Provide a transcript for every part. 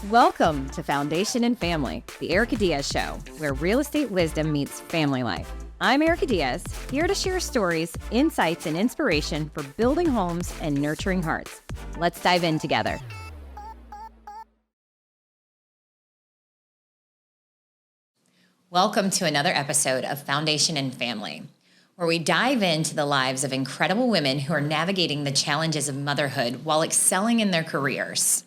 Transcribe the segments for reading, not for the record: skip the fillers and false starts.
Welcome to Foundation and Family, the Erica Diaz Show, where real estate wisdom meets family life. I'm Erica Diaz, here to share stories, insights, and inspiration for building homes and nurturing hearts. Let's dive in together. Welcome to another episode of Foundation and Family, where we dive into the lives of incredible women who are navigating the challenges of motherhood while excelling in their careers.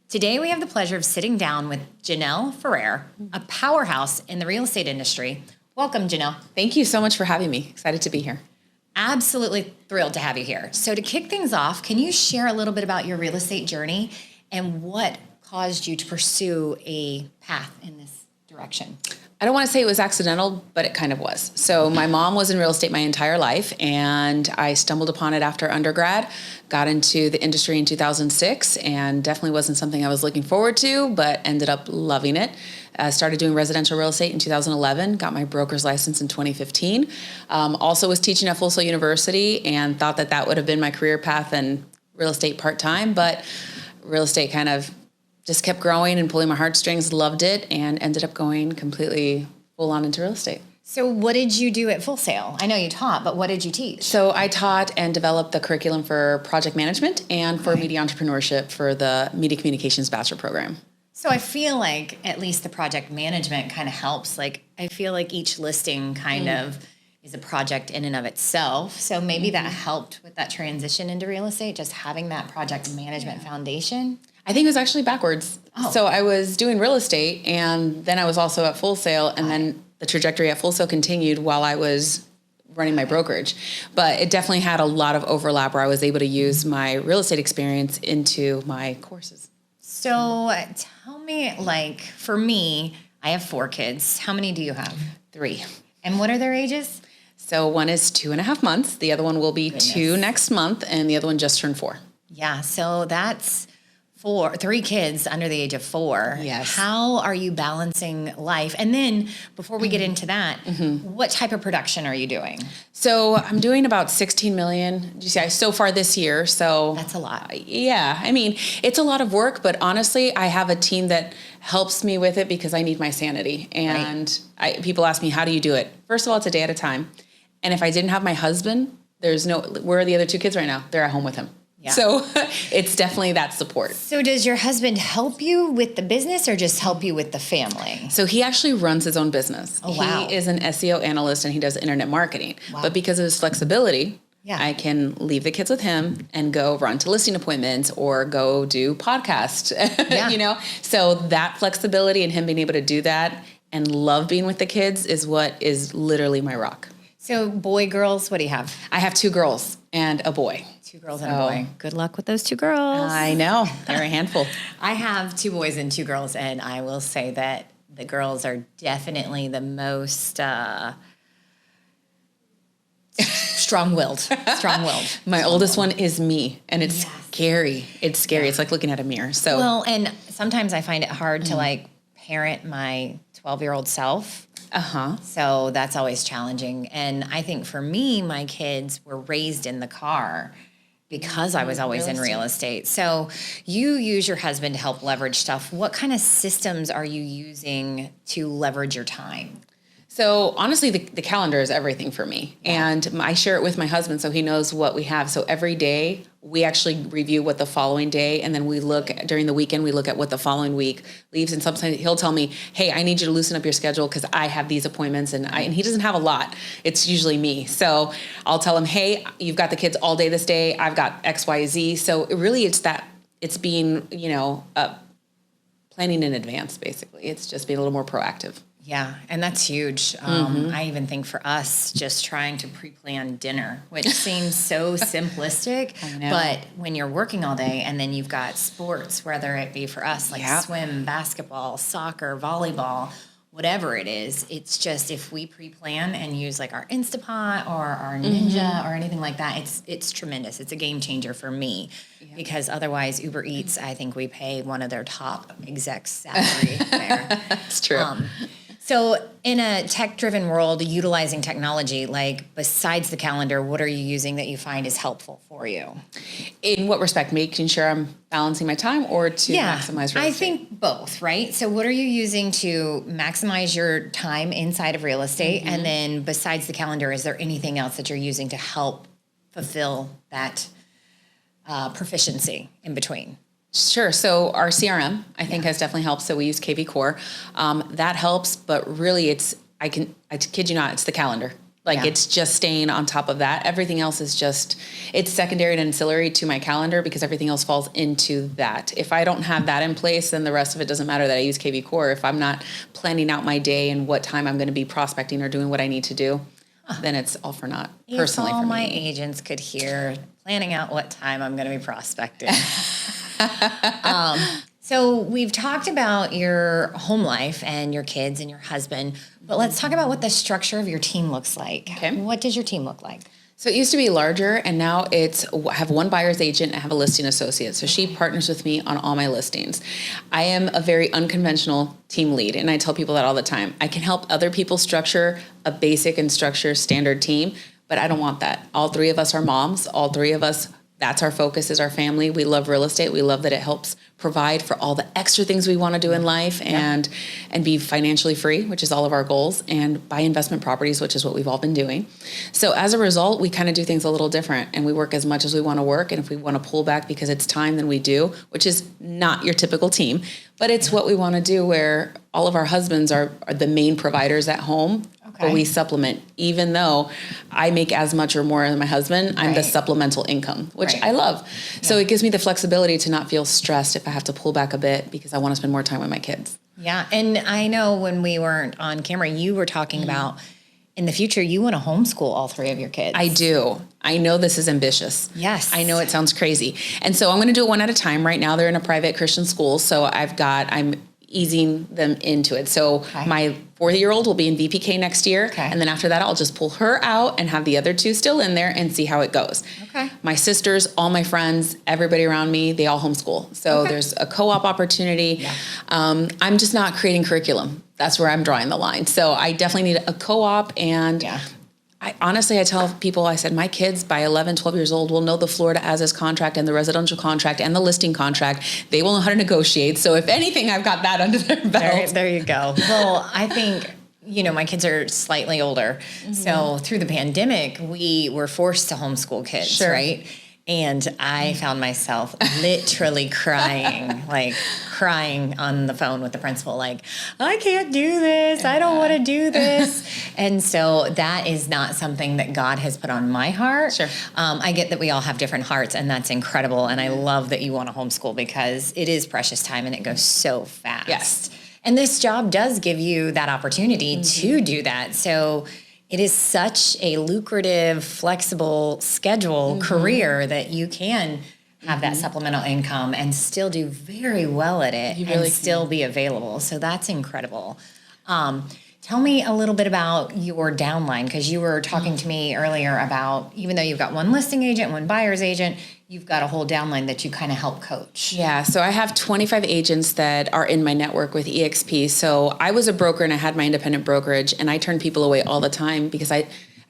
Today, we have the pleasure of sitting down with Jenelle Ferrer, a powerhouse in the real estate industry. Welcome, Jenelle. Thank you so much for having me. Excited to be here. Absolutely thrilled to have you here. So to kick things off, can you share a little bit about your real estate journey and what caused you to pursue a path in this direction? I don't want to say it was accidental, but it kind of was. So my mom was in real estate my entire life, and I stumbled upon it after undergrad, got into the industry in 2006, and definitely wasn't something I was looking forward to, but ended up loving it. Started doing residential real estate in 2011, got my broker's license in 2015. Also was teaching at Full Sail University and thought that that would have been my career path and real estate part-time, but real estate kind of just kept growing and pulling my heartstrings, loved it, and ended up going completely full on into real estate. So what did you do at Full Sail? I know you taught, but what did you teach? So I taught and developed the curriculum for project management and for media entrepreneurship for the Media Communications Bachelor Program. So I feel like at least the project management kind of helps. Like I feel like each listing kind of is a project in and of itself. So maybe that helped with that transition into real estate, just having that project management foundation. I think it was actually backwards. Oh. So I was doing real estate, and then I was also at Full Sail, and then the trajectory at Full Sail continued while I was running my brokerage. But it definitely had a lot of overlap where I was able to use my real estate experience into my courses. So tell me, like, for me, I have 4 kids. How many do you have? 3. And what are their ages? So one is 2.5 months. The other one will be 2 next month, and the other one just turned 4. Yeah, so that's 3 kids under the age of 4. Yes. How are you balancing life? And then before we get into that, what type of production are you doing? So I'm doing about 16 million so far this year. So That's a lot. Yeah. I mean, it's a lot of work, but honestly, I have a team that helps me with it because I need my sanity. And people ask me, how do you do it? First of all, it's a day at a time. And if I didn't have my husband, where are the other 2 kids right now? They're at home with him. Yeah. So it's definitely that support. So does your husband help you with the business or just help you with the family? So he actually runs his own business. Oh, wow. He is an SEO analyst and he does internet marketing. Wow. But because of his flexibility, Yeah. I can leave the kids with him and go run to listing appointments or go do podcast, Yeah. So that flexibility and him being able to do that and love being with the kids is what is literally my rock. So boy, girls, what do you have? I have 2 girls and a boy. 2 girls and a boy. Good luck with those 2 girls. I know. They're a handful. I have 2 boys and 2 girls, and I will say that the girls are definitely the most strong-willed. My oldest one is me, and it's scary. It's scary. Yeah. It's like looking at a mirror. So well, and sometimes I find it hard to like parent my 12-year-old self. So that's always challenging. And I think for me, my kids were raised in the car because I was always in real estate. So you use your husband to help leverage stuff. What kind of systems are you using to leverage your time? So honestly, the calendar is everything for me. Yeah. And I share it with my husband so he knows what we have. So every day we actually review what the following day, and then we look during the weekend, we look at what the following week leaves. And sometimes he'll tell me, hey, I need you to loosen up your schedule because I have these appointments, and he doesn't have a lot. It's usually me. So I'll tell him, hey, you've got the kids all day this day. I've got X, Y, Z. So it's being, planning in advance, basically. It's just being a little more proactive. Yeah, and that's huge. I even think for us, just trying to pre-plan dinner, which seems so simplistic, but when you're working all day and then you've got sports, whether it be for us like swim, basketball, soccer, volleyball, whatever it is, it's just if we pre-plan and use like our Instapot or our Ninja or anything like that, it's tremendous. It's a game changer for me because otherwise Uber Eats, I think we pay one of their top execs salary there. It's true. So in a tech-driven world, utilizing technology, like besides the calendar, what are you using that you find is helpful for you? In what respect? Making sure I'm balancing my time or to maximize real estate? I think both, right? So what are you using to maximize your time inside of real estate? And then besides the calendar, is there anything else that you're using to help fulfill that proficiency in between? Sure. So our CRM, I think, has definitely helped. So we use KV Core. That helps, but really I kid you not, it's the calendar. It's just staying on top of that. Everything else is it's secondary and ancillary to my calendar because everything else falls into that. If I don't have that in place, then the rest of it doesn't matter that I use KV Core. If I'm not planning out my day and what time I'm going to be prospecting or doing what I need to do, then it's all for naught, personally. If all for my me. agents could hear planning out what time I'm going to be prospecting. So we've talked about your home life and your kids and your husband, but let's talk about what the structure of your team looks like. Okay. What does your team look like? So it used to be larger, and now I have one buyer's agent and I have a listing associate. So she partners with me on all my listings. I am a very unconventional team lead, and I tell people that all the time. I can help other people structure a basic and structure standard team, but I don't want that. All three of us are moms. All three of us, that's our focus, is our family. We love real estate. We love that it helps provide for all the extra things we want to do in life and be financially free, which is all of our goals, and buy investment properties, which is what we've all been doing. So as a result, we kind of do things a little different, and we work as much as we want to work. And if we want to pull back because it's time, then we do, which is not your typical team, but it's what we want to do, where all of our husbands are the main providers at home. But we supplement, even though I make as much or more than my husband, I'm the supplemental income, which I love. So it gives me the flexibility to not feel stressed if I have to pull back a bit because I want to spend more time with my kids. Yeah. And I know when we weren't on camera, you were talking about in the future, you want to homeschool all three of your kids. I do. I know this is ambitious. Yes. I know it sounds crazy. And so I'm going to do it one at a time. Right now they're in a private Christian school. So I'm easing them into it. So my 4-year-old will be in VPK next year. And then after that, I'll just pull her out and have the other two still in there and see how it goes. My sisters, all my friends, everybody around me, they all homeschool. So there's a co-op opportunity. I'm just not creating curriculum. That's where I'm drawing the line. So I definitely need a co-op. And I tell people, I said, my kids by 11, 12 years old will know the Florida as-is contract and the residential contract and the listing contract. They will know how to negotiate. So if anything, I've got that under their belt. There you go. Well, I think, my kids are slightly older. So through the pandemic, we were forced to homeschool kids, right? And I found myself literally crying on the phone with the principal, like, I can't do this. I don't want to do this. And so that is not something that God has put on my heart. I get that we all have different hearts, and that's incredible. And I love that you want to homeschool because it is precious time and it goes so fast. And this job does give you that opportunity to do that. So it is such a lucrative, flexible schedule career that you can have that supplemental income and still do very well at it and still be available. So that's incredible. Tell me a little bit about your downline, because you were talking to me earlier about, even though you've got one listing agent, one buyer's agent, you've got a whole downline that you kind of help coach. Yeah, so I have 25 agents that are in my network with EXP. So I was a broker and I had my independent brokerage, and I turned people away all the time because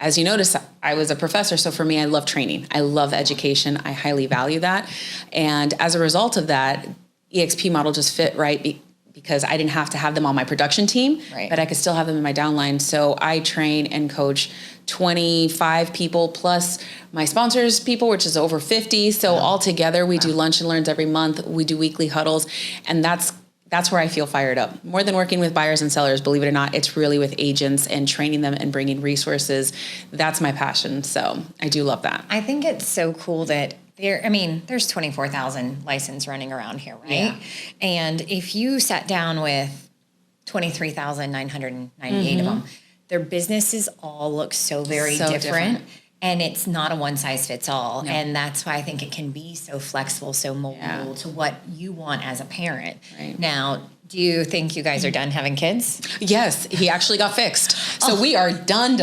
as you notice, I was a professor. So for me, I love training. I love education. I highly value that. And as a result of that, EXP model just fit right because I didn't have to have them on my production team, but I could still have them in my downline. So I train and coach 25 people plus my sponsors people, which is over 50. So all together, we do lunch and learns every month. We do weekly huddles. And that's where I feel fired up. More than working with buyers and sellers, believe it or not, it's really with agents and training them and bringing resources. That's my passion. So I do love that. I think it's so cool that there's 24,000 license running around here, right? And if you sat down with 23,998 of them, their businesses all look so very different. And it's not a one size fits all. No. And that's why I think it can be so flexible, so mobile to what you want as a parent. Now, do you think you guys are done having kids? Yes, he actually got fixed. So we are done.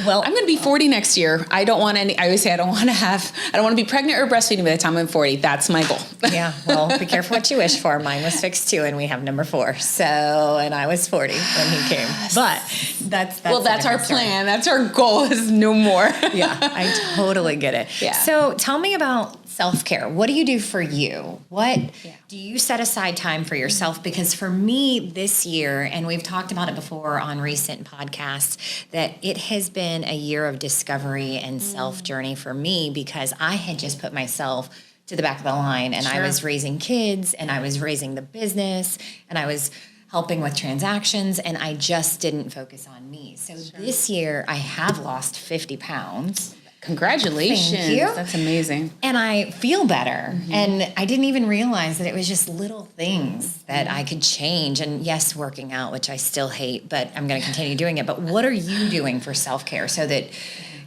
Well, I'm going to be 40 next year. I always say I don't want to be pregnant or breastfeeding by the time I'm 40. That's my goal. Yeah. Well, be careful what you wish for. Mine was fixed too, and we have number 4. So, and I was 40 when he came, but that's our plan. That's our goal, is no more. Yeah. I totally get it. Yeah. So tell me about self-care. What do you do for you? Do you set aside time for yourself? Because for me this year, and we've talked about it before on recent podcasts, that it has been a year of discovery and self-journey for me, because I had just put myself to the back of the line, and I was raising kids, and I was raising the business, and I was helping with transactions, and I just didn't focus on me. So this year I have lost 50 pounds. Congratulations. Thank you. That's amazing. And I feel better. And I didn't even realize that it was just little things that I could change. And yes, working out, which I still hate, but I'm going to continue doing it. But what are you doing for self-care so that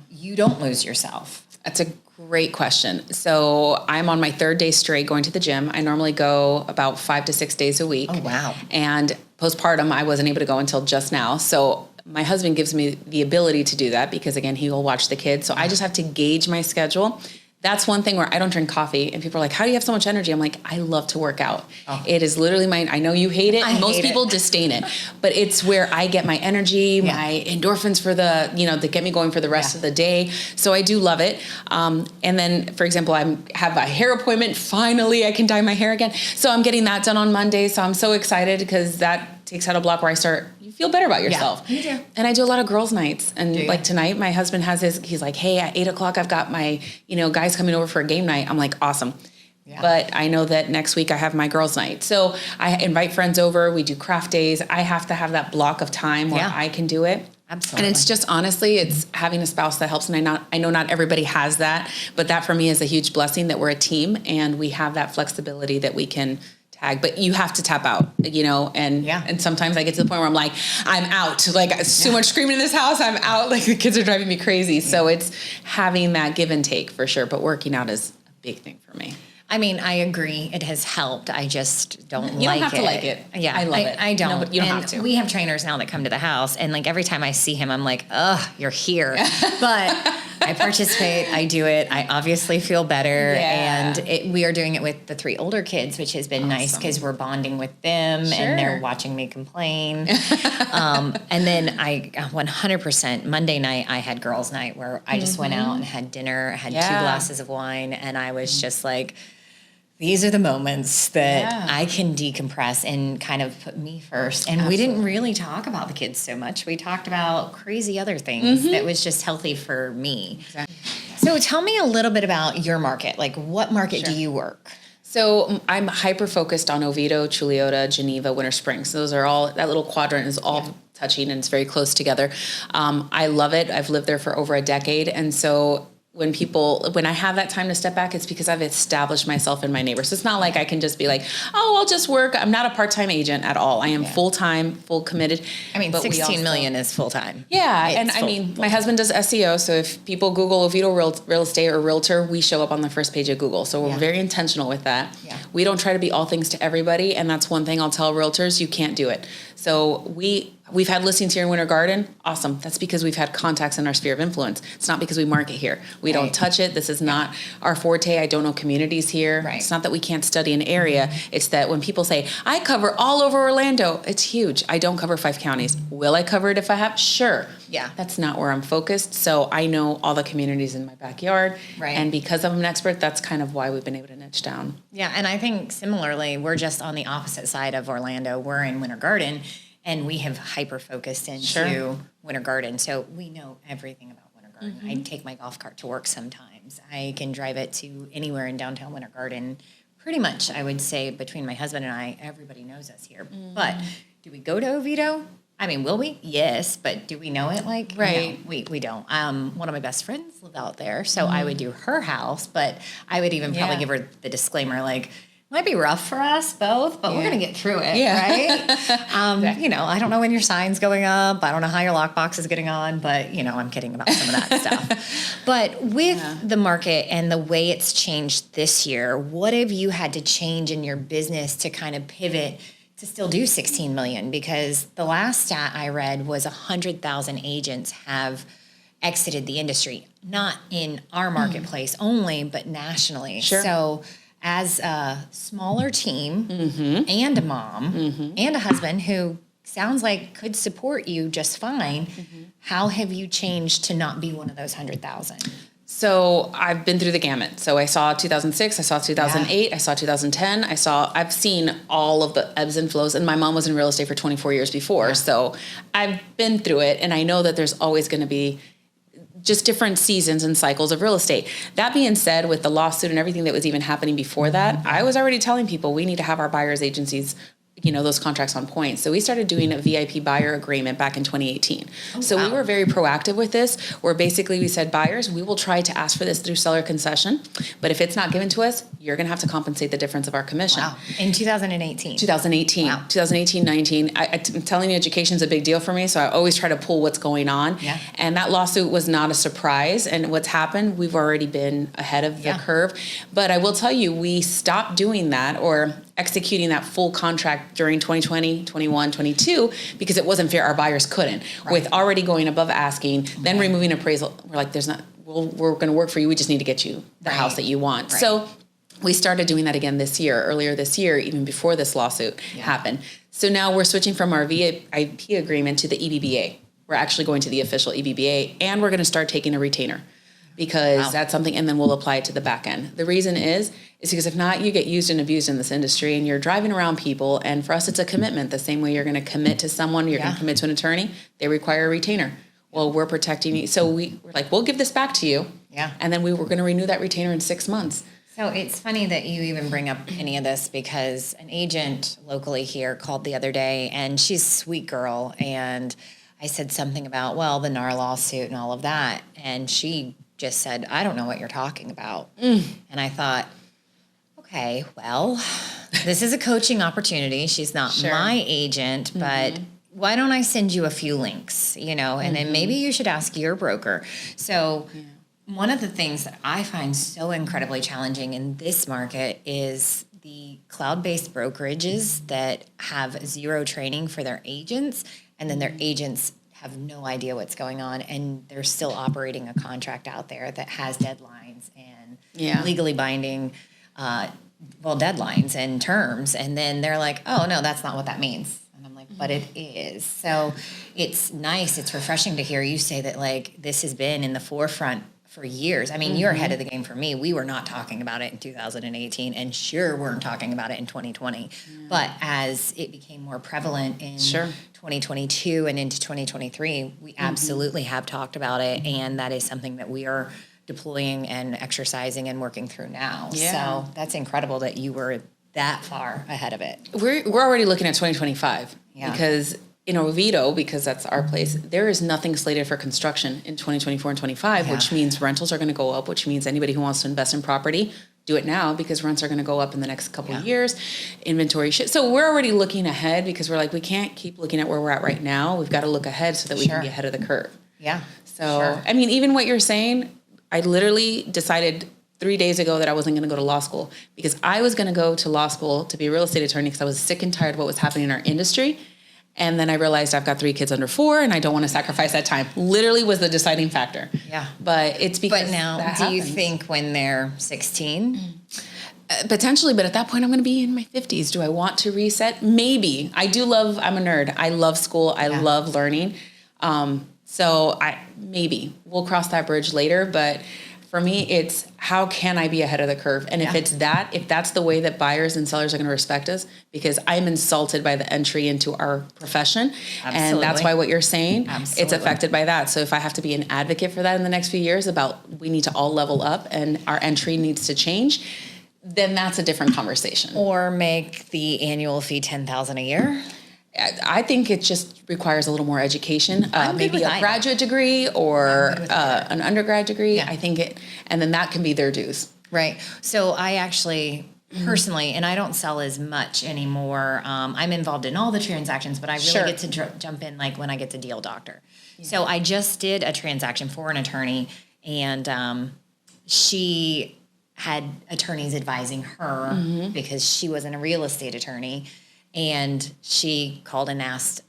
you don't lose yourself? That's a great question. So I'm on my 3rd day straight going to the gym. I normally go about 5 to 6 days a week. Oh, wow. And postpartum, I wasn't able to go until just now. So my husband gives me the ability to do that because, again, he will watch the kids. So I just have to gauge my schedule. That's one thing where I don't drink coffee, and people are like, how do you have so much energy? I'm like, I love to work out. Oh. It is literally I know you hate it. Most people disdain it, but it's where I get my energy, my endorphins for that get me going for the rest of the day. So I do love it. And then, for example, I have a hair appointment. Finally, I can dye my hair again. So I'm getting that done on Monday. So I'm so excited because that takes out a block where you feel better about yourself. Yeah, you do. And I do a lot of girls' nights. And like tonight, my husband he's like, hey, at 8:00, I've got my, guys coming over for a game night. I'm like, awesome. Yeah. But I know that next week I have my girls' night. So I invite friends over. We do craft days. I have to have that block of time where I can do it. Absolutely. And it's just, honestly, it's having a spouse that helps. And I know not everybody has that, but that for me is a huge blessing that we're a team and we have that flexibility that we can tag, but you have to tap out, and sometimes I get to the point where I'm like, I'm out, like so much screaming in this house, I'm out, like the kids are driving me crazy. So it's having that give and take for sure, but working out is a big thing for me. I mean, I agree. It has helped. I just don't like it. You don't have to like it. Yeah. I love it. I don't. No, you don't have to. We have trainers now that come to the house, and like every time I see him, I'm like, ugh, you're here. But I participate. I do it. I obviously feel better. Yeah. And we are doing it with the 3 older kids, which has been nice because we're bonding with them and they're watching me complain. And then I 100% Monday night, I had girls' night where I just went out and had dinner, had 2 glasses of wine, and I was just like, these are the moments that I can decompress and kind of put me first. And we didn't really talk about the kids so much. We talked about crazy other things that was just healthy for me. Exactly. So tell me a little bit about your market. Like, what market do you work? So I'm hyper-focused on Oviedo, Chuliota, Geneva, Winter Springs. So those are all, that little quadrant is all touching and it's very close together. I love it. I've lived there for over a decade. And so when I have that time to step back, it's because I've established myself in my neighbors. So it's not like I can just be like, oh, I'll just work. I'm not a part-time agent at all. I am full-time, full committed. I mean, 16 million is full-time. Yeah. And I mean, my husband does SEO. So if people Google Oviedo real estate or realtor, we show up on the first page of Google. So we're very intentional with that. Yeah. We don't try to be all things to everybody. And that's one thing I'll tell realtors, you can't do it. So we've had listings here in Winter Garden. Awesome. That's because we've had contacts in our sphere of influence. It's not because we market here. We don't touch it. This is not our forte. I don't know communities here. Right. It's not that we can't study an area. It's that when people say, I cover all over Orlando, it's huge. I don't cover 5 counties. Will I cover it if I have? Sure. Yeah. That's not where I'm focused. So I know all the communities in my backyard. Right. And because I'm an expert, that's kind of why we've been able to niche down. Yeah. And I think similarly, we're just on the opposite side of Orlando. We're in Winter Garden. And we have hyper-focused into Winter Garden. So we know everything about Winter Garden. I take my golf cart to work sometimes. I can drive it to anywhere in downtown Winter Garden. Pretty much, I would say, between my husband and I, everybody knows us here. But do we go to Oviedo? I mean, will we? Yes. But do we know it? Like, no, we don't. One of my best friends live out there. So I would do her house. But I would even probably give her the disclaimer, like, might be rough for us both, but we're going to get through it, right? I don't know when your sign's going up. I don't know how your lockbox is getting on, but, I'm kidding about some of that stuff. But with the market and the way it's changed this year, what have you had to change in your business to kind of pivot to still do 16 million, because the last stat I read was 100,000 agents have exited the industry, not in our marketplace only, but nationally. Sure. So as a smaller team and a mom and a husband who sounds like could support you just fine, how have you changed to not be one of those 100,000? So I've been through the gamut. So I saw 2006, I saw 2008, I saw 2010. I've seen all of the ebbs and flows, and my mom was in real estate for 24 years before. Yeah. So I've been through it, and I know that there's always going to be just different seasons and cycles of real estate. That being said, with the lawsuit and everything that was even happening before that, I was already telling people we need to have our buyers agencies, those contracts on point. So we started doing a VIP buyer agreement back in 2018. We were very proactive with this, where basically we said, buyers, we will try to ask for this through seller concession, but if it's not given to us, you're going to have to compensate the difference of our commission. Wow. In 2018. 2018. Wow. 2018, 19. I'm telling you, education's a big deal for me, so I always try to pull what's going on. Yeah. And that lawsuit was not a surprise. And what's happened, we've already been ahead of the curve. But I will tell you, we stopped doing that or executing that full contract during 2020, 21, 22, because it wasn't fair. Our buyers couldn't. Right. With already going above asking, then removing appraisal. We're like, we're going to work for you. We just need to get you the house that you want. Right. So we started doing that again earlier this year, even before this lawsuit happened. So now we're switching from our VIP agreement to the EBBA. We're actually going to the official EBBA, and we're going to start taking a retainer, because that's something, and then we'll apply it to the back end. The reason is because if not, you get used and abused in this industry, and you're driving around people, and for us, it's a commitment. The same way you're going to commit to someone, you're going to commit to an attorney, they require a retainer. Well, we're protecting you. So we're like, we'll give this back to you. Yeah. And then we were going to renew that retainer in 6 months. So it's funny that you even bring up any of this, because an agent locally here called the other day, and she's a sweet girl, and I said something about, the NAR lawsuit and all of that, and she just said, I don't know what you're talking about. And I thought, okay, well, this is a coaching opportunity. She's not my agent, but why don't I send you a few links, and then maybe you should ask your broker. So one of the things that I find so incredibly challenging in this market is the cloud-based brokerages that have zero training for their agents, and then their agents have no idea what's going on, and they're still operating a contract out there that has deadlines and legally binding deadlines and terms, and then they're like, oh no, that's not what that means. And I'm like, but it is. So it's nice, it's refreshing to hear you say that, like, this has been in the forefront for years. I mean, you're ahead of the game for me. We were not talking about it in 2018, and sure weren't talking about it in 2020. But as it became more prevalent in 2022 and into 2023, we absolutely have talked about it, and that is something that we are deploying and exercising and working through now. So that's incredible that you were that far ahead of it. We're already looking at 2025 because in Oviedo, because that's our place, there is nothing slated for construction in 2024 and 25, which means rentals are going to go up, which means anybody who wants to invest in property, do it now, because rents are going to go up in the next couple of years. Inventory shit. So we're already looking ahead, because we're like, we can't keep looking at where we're at right now. We've got to look ahead so that we can be ahead of the curve. Yeah. So, I mean, even what you're saying, I literally decided 3 days ago that I wasn't going to go to law school, because I was going to go to law school to be a real estate attorney, because I was sick and tired of what was happening in our industry. And then I realized I've got 3 kids under 4, and I don't want to sacrifice that time. Literally was the deciding factor. Yeah. But it's because But now, do you think when they're 16? Potentially, but at that point I'm going to be in my 50s. Do I want to reset? Maybe. I'm a nerd. I love school. I love learning. So maybe we'll cross that bridge later, but for me, it's how can I be ahead of the curve? And if that's the way that buyers and sellers are going to respect us, because I'm insulted by the entry into our profession. And that's why what you're saying, it's affected by that. So if I have to be an advocate for that in the next few years about we need to all level up and our entry needs to change, then that's a different conversation. Or make the annual fee $10,000 a year. I think it just requires a little more education, maybe a graduate degree or an undergrad degree. I think and then that can be their dues. Right. So I actually personally, and I don't sell as much anymore. I'm involved in all the transactions, but I really get to jump in like when I get to deal doctor. Yeah. So I just did a transaction for an attorney, and she had attorneys advising her because she wasn't a real estate attorney. And she called and asked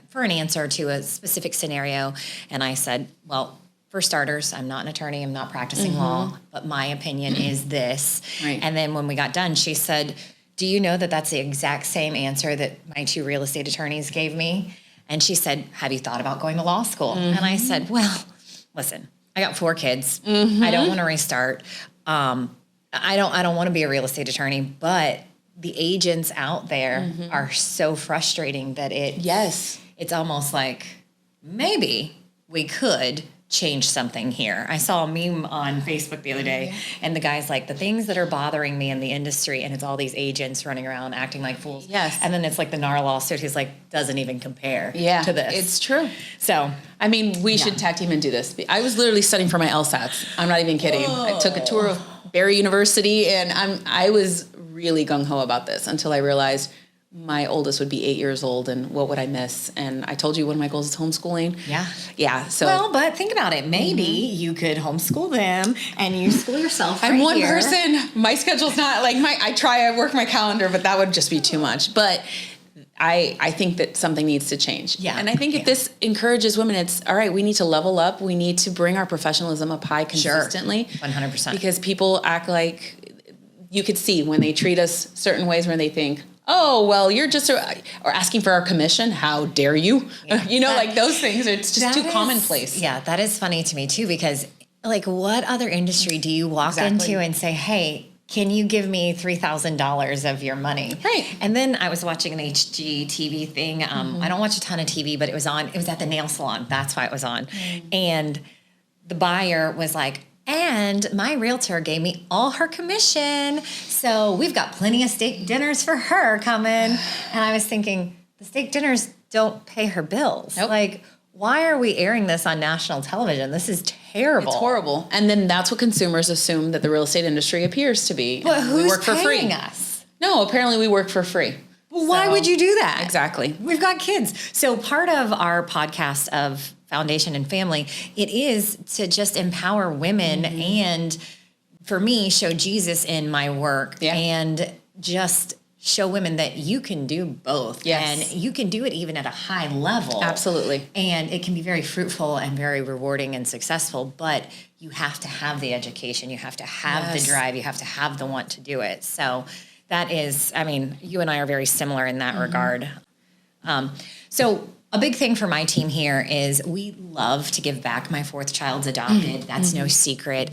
for an answer to a specific scenario. And I said, well, for starters, I'm not an attorney. I'm not practicing law, but my opinion is this. Right. And then when we got done, she said, do you know that that's the exact same answer that my 2 real estate attorneys gave me? And she said, have you thought about going to law school? And I said, well, listen, I got 4 kids. I don't want to restart. I don't want to be a real estate attorney, but the agents out there are so frustrating that it's almost like maybe we could change something here. I saw a meme on Facebook the other day, and the guy's like, the things that are bothering me in the industry, and it's all these agents running around acting like fools. Yes. And then it's like the NAR lawsuit, he's like, doesn't even compare to this. It's true. So, I mean, we should tag team and do this. I was literally studying for my LSATs. I'm not even kidding. I took a tour of Barry University, and I was really gung-ho about this until I realized my oldest would be 8 years old, and what would I miss? And I told you one of my goals is homeschooling. Yeah. So, well, but think about it. Maybe you could homeschool them and you school yourself. I'm one person. My schedule's not like I work my calendar, but that would just be too much. But I think that something needs to change. Yeah. And I think if this encourages women, it's all right. We need to level up. We need to bring our professionalism up high consistently. 100%. Because people act like, you could see when they treat us certain ways when they think, oh, well, you're just, or asking for our commission. How dare you? Yeah. Like those things, it's just too commonplace. Yeah, that is funny to me too, because like what other industry do you walk into and say, hey, can you give me $3,000 of your money? Right. And then I was watching an HGTV thing. I don't watch a ton of TV, but it was at the nail salon. That's why it was on. And the buyer was like, and my realtor gave me all her commission. So we've got plenty of steak dinners for her coming. And I was thinking, the steak dinners don't pay her bills. Nope. Like, why are we airing this on national television? This is terrible. It's horrible. And then that's what consumers assume that the real estate industry appears to be. But who's we work for paying free. us? No, apparently we work for free. Well, why would you do that? Exactly. We've got kids. So part of our podcast of Foundation and Family, it is to just empower women and, for me, show Jesus in my work and just show women that you can do both. Yes. And you can do it even at a high level. Absolutely. And it can be very fruitful and very rewarding and successful, but you have to have the education. You have to have the drive. You have to have the want to do it. So that is, I mean, you and I are very similar in that regard. So a big thing for my team here is we love to give back. My 4th child's adopted. That's no secret.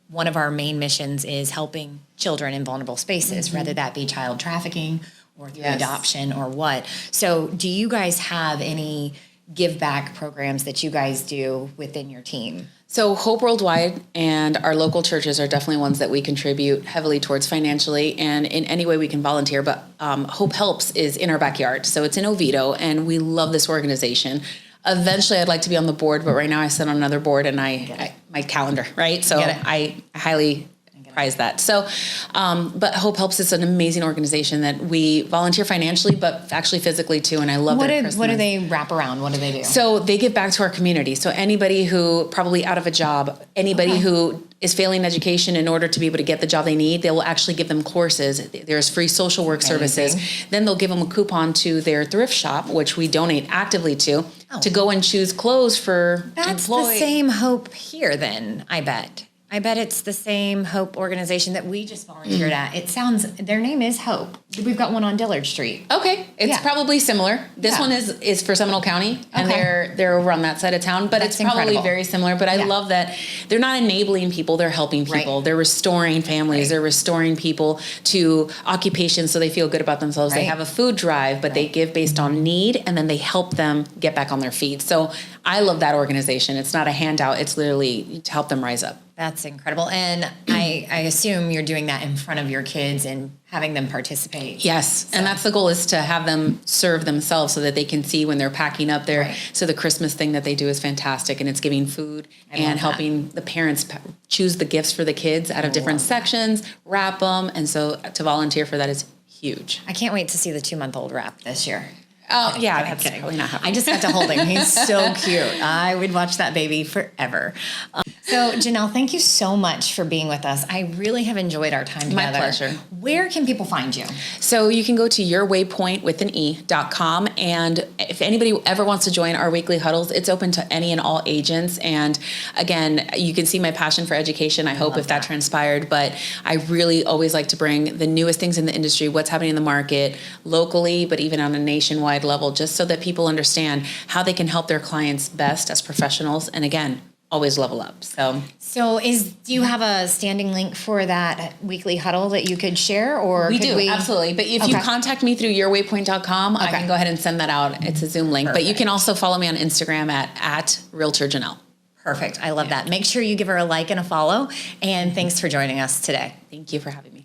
One of our main missions is helping children in vulnerable spaces, whether that be child trafficking or through adoption or what. So do you guys have any give back programs that you guys do within your team? So Hope Worldwide and our local churches are definitely ones that we contribute heavily towards financially and in any way we can volunteer. But Hope Helps is in our backyard. So it's in Oviedo, and we love this organization. Eventually, I'd like to be on the board, but right now I sit on another board and my calendar, right? So I highly prize that. So, but Hope Helps is an amazing organization that we volunteer financially, but actually physically too. And I love what do they wrap around? What do they do? So they give back to our community. So anybody who probably out of a job, anybody who is failing education in order to be able to get the job they need, they will actually give them courses. There's free social work services. Then they'll give them a coupon to their thrift shop, which we donate actively to go and choose clothes for That's the same Hope here then, I bet. I bet it's the same Hope organization that we just volunteered at. It sounds, their name is Hope. We've got one on Dillard Street. Okay. It's probably similar. This one is for Seminole County, and they're over on that side of town, but it's probably very similar. But I love that they're not enabling people, they're helping people. They're restoring families. They're restoring people to occupations so they feel good about themselves. They have a food drive, but they give based on need, and then they help them get back on their feet. So I love that organization. It's not a handout. It's literally to help them rise up. That's incredible. And I assume you're doing that in front of your kids and having them participate. Yes. So. And that's the goal, is to have them serve themselves so that they can see when they're packing up there. So the Christmas thing that they do is fantastic, and it's giving food and helping the parents choose the gifts for the kids out of different sections, wrap them. And so to volunteer for that is huge. I can't wait to see the 2-month-old wrap this year. Oh, yeah, that's probably not happening. I just got to hold him. He's so cute. I would watch that baby forever. So, Jenelle, thank you so much for being with us. I really have enjoyed our time together. My pleasure. Where can people find you? So you can go to yourwaypoint.com. And if anybody ever wants to join our weekly huddles, it's open to any and all agents. And again, you can see my passion for education. I hope if that transpired, but I really always like to bring the newest things in the industry, what's happening in the market locally, but even on a nationwide level, just so that people understand how they can help their clients best as professionals. And again, always level up. So do you have a standing link for that weekly huddle that you could share, or we do, absolutely. But if you contact me through yourwaypoint.com, I can go ahead and send that out. It's a Zoom link. Perfect. But you can also follow me on Instagram at Realtor Jenelle. Perfect. I love that. Make sure you give her a like and a follow. And thanks for joining us today. Thank you for having me.